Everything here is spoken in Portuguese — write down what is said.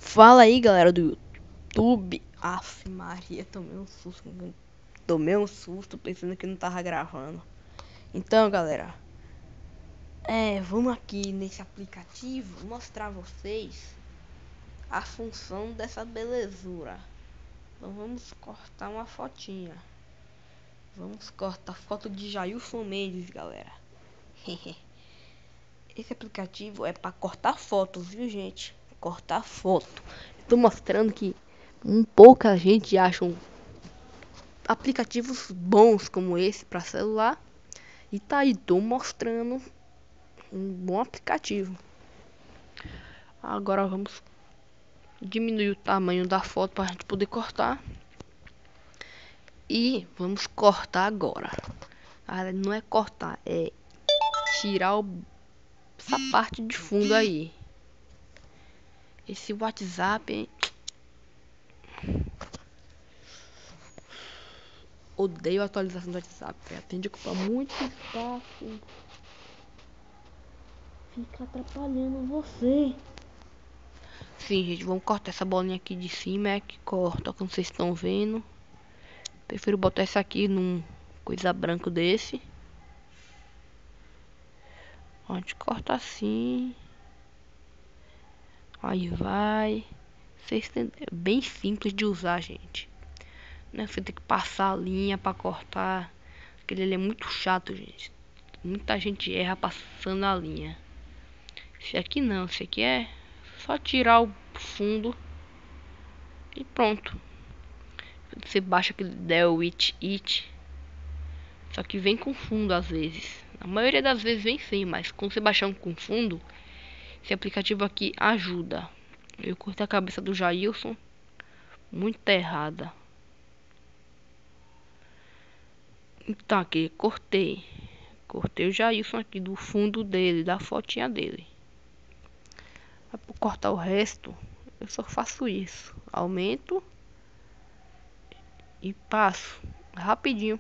Fala aí, galera do YouTube. Aff, Maria, tomei um susto pensando que não tava gravando. Então, galera, vamos aqui nesse aplicativo mostrar a vocês a função dessa belezura. Então vamos cortar uma fotinha. Vamos cortar foto de Jailson Mendes, galera. Esse aplicativo é para cortar fotos, viu, gente? Cortar foto. Tô mostrando que pouca gente acha aplicativos bons como esse para celular. E tá aí, tô mostrando um bom aplicativo. Agora vamos diminuir o tamanho da foto para a gente poder cortar. E vamos cortar agora. Não é cortar, é tirar essa parte de fundo aí. Esse WhatsApp, odeio a atualização do WhatsApp, tende a ocupar muito espaço. Fica atrapalhando você. Sim, gente, vamos cortar essa bolinha aqui de cima. Que corta, como vocês estão vendo. Prefiro botar essa aqui num coisa branco desse. A gente corta assim. Aí vai. É bem simples de usar, gente. Não é você tem que passar a linha pra cortar. Aquele ali é muito chato, gente. Muita gente erra passando a linha. Esse aqui não, esse aqui é só tirar o fundo e pronto. Você baixa aquele Del It. Só que vem com fundo às vezes. A maioria das vezes vem sem, mas quando você baixar um com fundo, esse aplicativo aqui ajuda. Eu cortei a cabeça do Jailson muito errada. Então aqui, cortei o Jailson aqui do fundo dele, da fotinha dele. Para cortar o resto, eu só faço isso. Aumento e passo rapidinho.